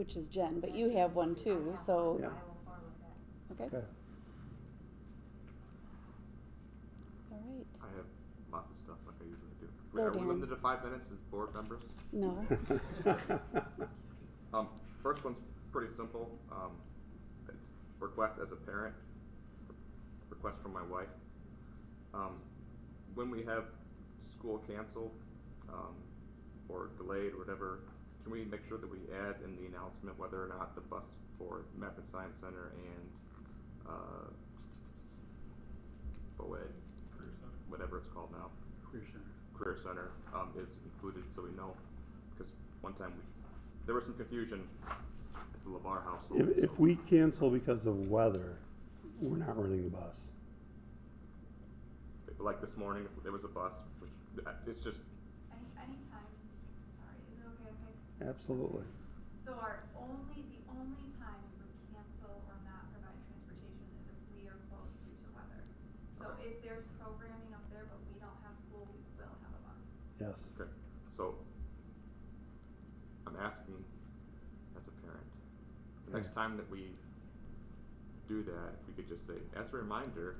Which is Jen, but you have one I too, have so, one, Yeah. I will forward that. okay, Okay. all right. I have lots of stuff like I usually do. Go, Are we Dan. limited to 5 minutes as board members? No. First one's pretty simple. It's request as a parent, request from my wife. When we have school canceled or delayed or whatever, can we make sure that we add in the announcement whether or not the bus for Math and Science Center and FOED, Career Center. whatever it's called now, Career Center. Career Center, is included so we know? Because one time there was some confusion at the LeVar household. If we cancel because of weather, we're not running the bus. Like this morning, there was a bus, which it's just, Anytime, sorry, is it okay if I s- Absolutely. So the only time we would cancel or not provide transportation is if we are closed due to weather. So Okay. if there's programming up there but we don't have school, we will have a bus. Yes. okay, so I'm asking as a parent, the next time that we do that, if we could just say, as a reminder,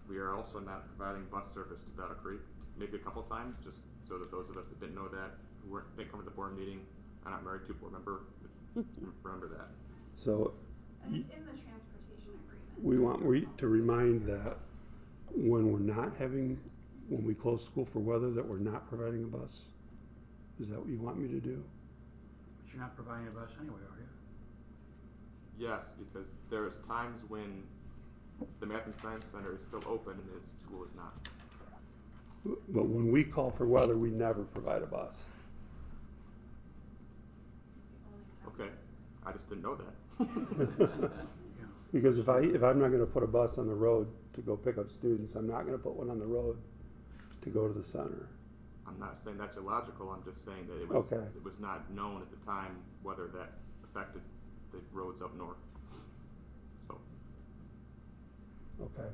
we are also not providing bus service to Battle Creek, maybe a couple times, just so that those of us that didn't know that, who didn't come to the board meeting, are not married to a board member, remember that. So And it's in the transportation agreement. we want to remind that when when we close school for weather, that we're not providing a bus. Is that what you want me to do? But you're not providing a bus anyway, are you? Yes, because there's times when the Math and Science Center is still open and the school is not. But when we call for weather, we never provide a bus. It's the only time. Okay, I just didn't know that. Yeah. Because if I'm not gonna put a bus on the road to go pick up students, I'm not gonna put one on the road to go to the center. I'm not saying that's illogical, I'm just saying that it was, Okay. it was not known at the time whether that affected the roads up north. So, Okay.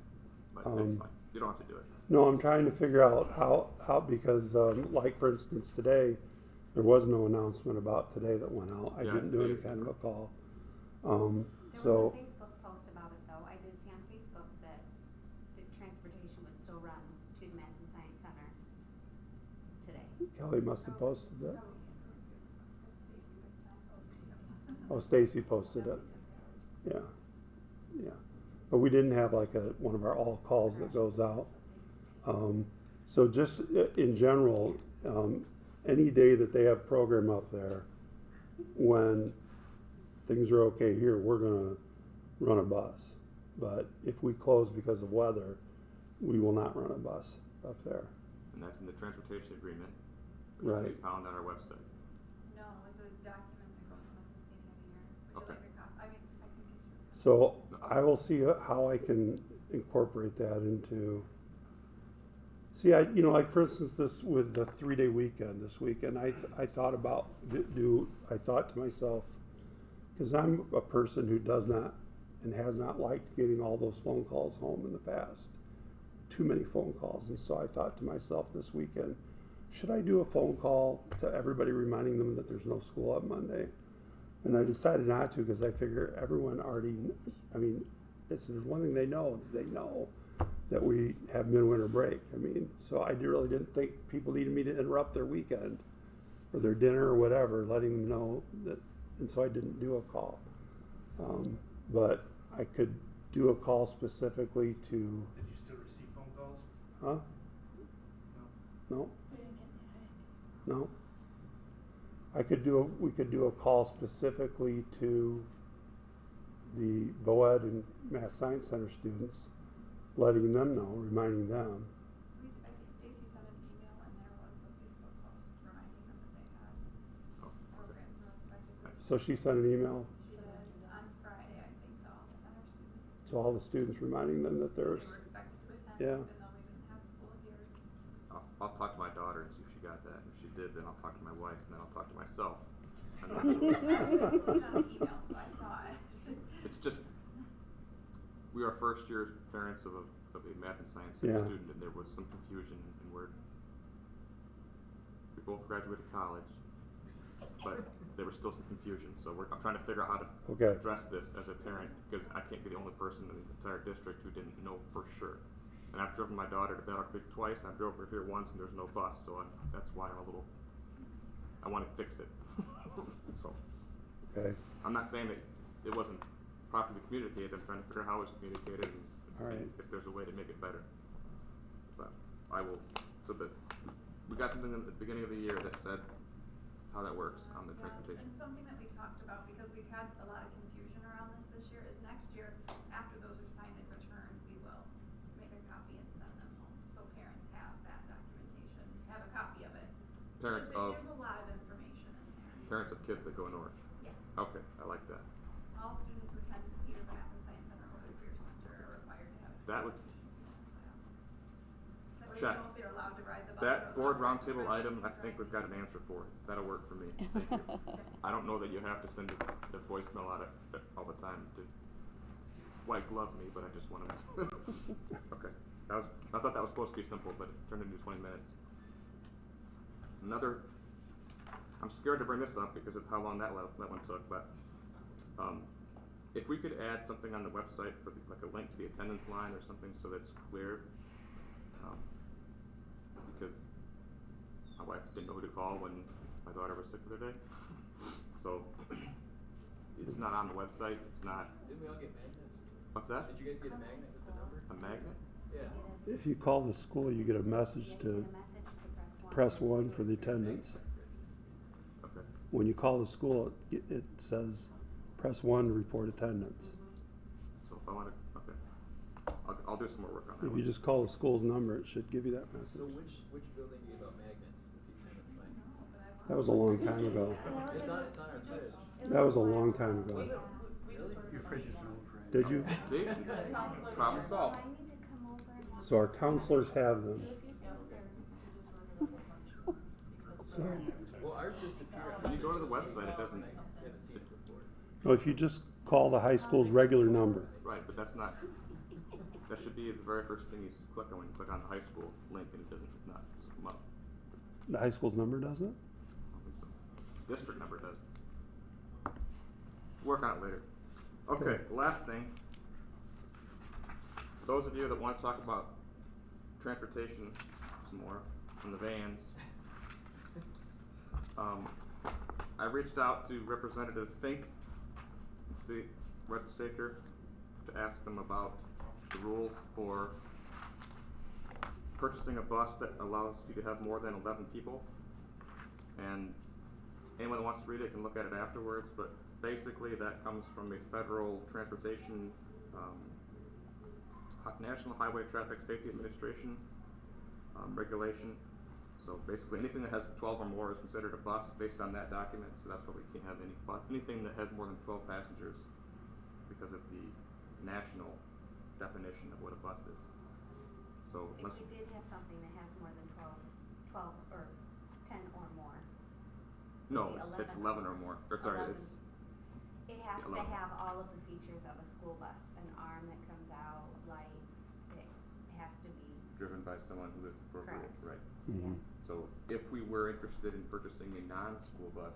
but it's Um, fine, you don't have to do it. No, I'm trying to figure out how because like for instance today, there was no announcement about today that went out. I Yeah, didn't do today any is kind of a different. call. There So was a Facebook post about it though. I did see on Facebook that the transportation would still run to the Math and Science Center. today? Kelly must have posted it. Probably Stacy this time. Oh, Stacy posted it. Yeah, yeah. But we didn't have like one of our all calls that goes out. So just in general, any day that they have program up there, when things are okay here, we're gonna run a bus. But if we close because of weather, we will not run a bus up there. And that's in the transportation agreement, which Right. can be found on our website. No, it's a document that goes with the beginning of the year. Would you Okay. like a copy? I mean, I can get you. So I will see how I can incorporate that into. See, like for instance, this with the 3-day weekend this weekend, I thought about I thought to myself, because I'm a person who does not and has not liked getting all those phone calls home in the past, too many phone calls, and so I thought to myself this weekend, should I do a phone call to everybody reminding them that there's no school on Monday? And I decided not to because I figure everyone already, I mean, there's one thing they know that we have midwinter break. I mean, so I really didn't think people needed me to interrupt their weekend or their dinner or whatever, letting them know that, and so I didn't do a call. But I could do a call specifically to, Did you still receive phone calls? huh? No. No? No? We could do a call specifically to the VOED and Math Science Center students, letting them know, reminding them. I think Stacy sent an email and there was a Facebook post reminding them that they had Oh, okay. programs were expected to. So she sent an email She did on Friday, I think, to all the center students. to all the students reminding them that They there's, were expected to attend, yeah. even though we didn't have school here. I'll talk to my daughter and see if she got that. If she did, then I'll talk to my wife, and then I'll talk to myself. And I then- was looking on the email, so I saw it. It's just, we are first year parents of a math and science Yeah. student, and there was some confusion, and we both graduated college, but there was still some confusion, so I'm trying to figure out how to Okay. address this as a parent, because I can't be the only person in the entire district who didn't know for sure. And I've driven my daughter to Battle Creek twice, and I drove her here once, and there's no bus, so that's why I want to fix it. So, Okay, I'm not saying that it wasn't properly communicated, I'm trying to figure out how it was communicated and All right. if there's a way to make it better. But I will, we got something at the beginning of the year that said how that works on the Yes, transportation. and something that we talked about, because we've had a lot of confusion around this year, is next year, after those are signed and returned, we will make a copy and send them home, so parents have that documentation, have a copy of it. Parents Because of, there's a lot of information in there. parents of kids that go north. Yes. Okay, I like that. All students who attend either the Math and Science Center or the Career Center are required to have it. That would, That way check. you know if they're allowed to ride the bus. that or board allowed to roundtable ride item, the I think we've got an answer for it. That'll work for me. Thank you. Yes. I don't know that you have to send the voicemail out all the time to white glove me, but I just wanted to. Okay, I thought that was supposed to be simple, but it turned into 20 minutes. I'm scared to bring this up because of how long that one took, but if we could add something on the website for like a link to the attendance line or something so that's clear, because my wife didn't know who to call when my daughter was sick the other day. So it's not on the website, it's not, Didn't we all get magnets? what's that? Did you guys get a magnet with the number? A magnet? Yeah. if you call the school, you get a message to press 1 for the attendance. Okay. When you call the school, it says press 1 to report attendance. So if I want to, okay. I'll do some more work on that If one. you just call the school's number, it should give you that message. So which building gave out magnets with the attendance line? That was a long time ago. It's on our footage. That was a long time ago. Really? Your fridge is an old friend. Did you? See? Problem solved. So our counselors have them. So, Well, ours just appeared on. When you go to the website, it doesn't, Haven't seen it before. no, if you just call the high school's regular number, right, but that's not, that should be the very first thing you click on when you click on the high school link, and it doesn't, it's not, it doesn't come up. the high school's number doesn't? I don't think so. District number does. Work on it later. Okay, the last thing. For those of you that want to talk about transportation some more, from the vans, I reached out to Representative Fink, state legislature, to ask them about the rules for purchasing a bus that allows you to have more than 11 people. And anyone that wants to read it can look at it afterwards, but basically that comes from a federal transportation, National Highway Traffic Safety Administration regulation. So basically anything that has 12 or more is considered a bus based on that document, so that's why we can't have anything that has more than 12 passengers because of the national definition of what a bus is. So If you did have something that has more than 12 or 10 or more. so no, it'd be it's 11 or more. Or sorry, 11. it's It has to 11. have all of the features of a school bus, an arm that comes out, lights, it has to be, driven by someone who is appropriate, Correct. right? Mhm. So if we were interested in purchasing a non-school bus,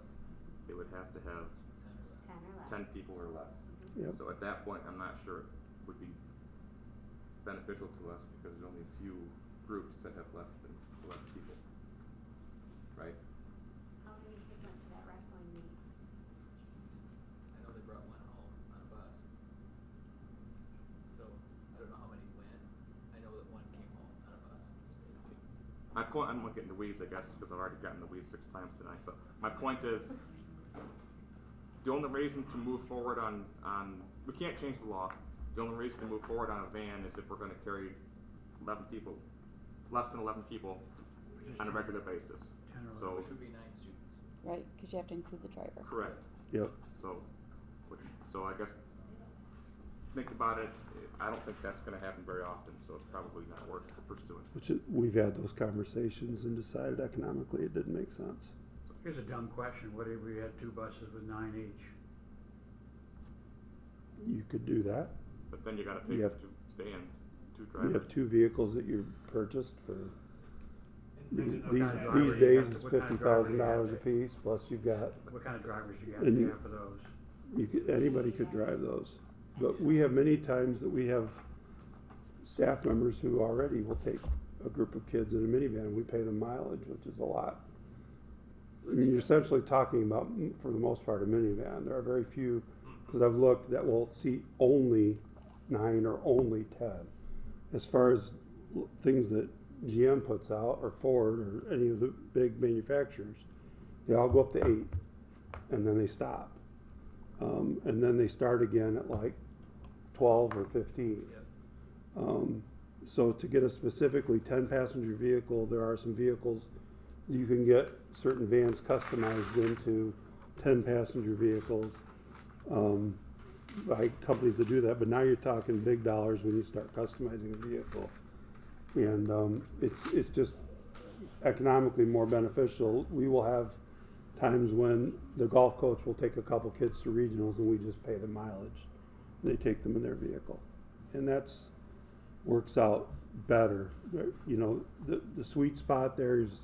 it would have to have 10 or less. 10 or less. 10 people or less. Yep. So at that point, I'm not sure it would be beneficial to us because there's only a few groups that have less than 11 people, right? How many kids went to that wrestling meet? I know they brought one home on a bus. So, I don't know how many went. I know that one came home on a bus. I'm gonna get in the weeds, I guess, because I've already gotten in the weeds 6 times tonight. But my point is, the only reason to move forward on we can't change the law. The only reason to move forward on a van is if we're going to carry 11 people, less than 11 people, Which is on a 10. regular basis. 10 or So Which would be 9 students. Right, because you have to include the driver. correct. Yep. So I guess think about it. I don't think that's going to happen very often. So it's probably not worth pursuing. We've had those conversations and decided economically it didn't make sense. Here's a dumb question, what if we had 2 buses with 9 each? You could do that. But then you got to pay You for have- 2 vans, 2 You drivers. have 2 vehicles that you purchased for, these What kind of driver days you have it's to- what kind of driver you $50,000 have a piece, plus you've got, What kind of drivers you got And to you- have for those? anybody could drive those. But we have many times that we have staff members who already will take a group of kids in a minivan and we pay them mileage, which is a lot. I mean, you're essentially talking about, for the most part, a minivan. There are very few, because I've looked, that will seat only 9 or only 10. As far as things that GM puts out, or Ford, or any of the big manufacturers, they all go up to 8, and then they stop. And then they start again at like 12 or 15. Yep. So to get a specifically 10-passenger vehicle, there are some vehicles, you can get certain vans customized into 10-passenger vehicles by companies that do that, but now you're talking big dollars when you start customizing a vehicle. And it's just economically more beneficial. We will have times when the golf coach will take a couple kids to regionals and we just pay the mileage. They take them in their vehicle. And that's works out better. You know, the sweet spot there is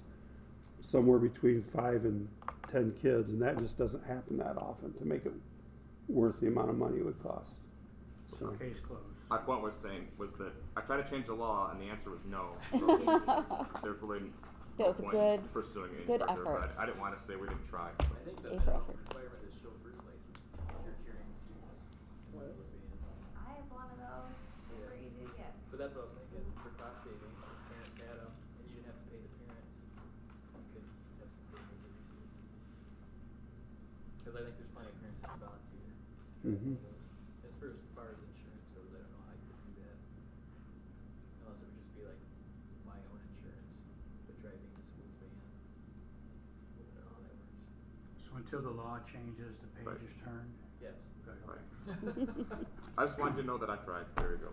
somewhere between 5 and 10 kids, and that just doesn't happen that often to make it worth the amount of money it would cost. So Case closed. My point was that I tried to change the law and the answer was no. So there's really That was a no point good- in pursuing it any good further, effort. but I didn't want to say we didn't try. I think the A for minimum effort. requirement is chauffeur's license if you're carrying students in one of those vans. I have one of those, super easy to get. But that's what I was thinking, for cost savings, if parents had them, and you didn't have to pay the parents, you could have some savings with these. Cause I think there's plenty of parents that can volunteer to drive one of those. As far as insurance goes, I don't know how you could do that. Unless it would just be like my own insurance, but driving the school's van. I don't know how that works. So until the law changes, the Right. pages turn? Yes. Good, Right. okay. I just wanted you to know that I tried. There you go.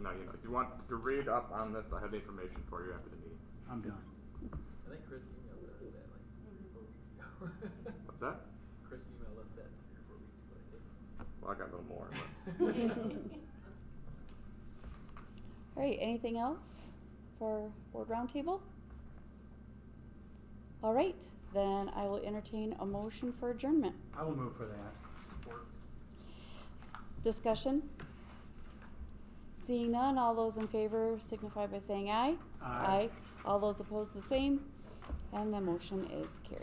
Now you know. If you want to read up on this, I have the information for you after the meeting. I'm done. I think Chris emailed us that like 3 or 4 weeks ago. What's that? Chris emailed us that 3 or 4 weeks ago, I think. Well, I got a little more. But All right, anything else for board roundtable? All right, then I will entertain a motion for adjournment. I will move for that. Support. Discussion? Seeing none, all those in favor signify by saying aye. Aye. All those opposed, the same. And the motion is carried.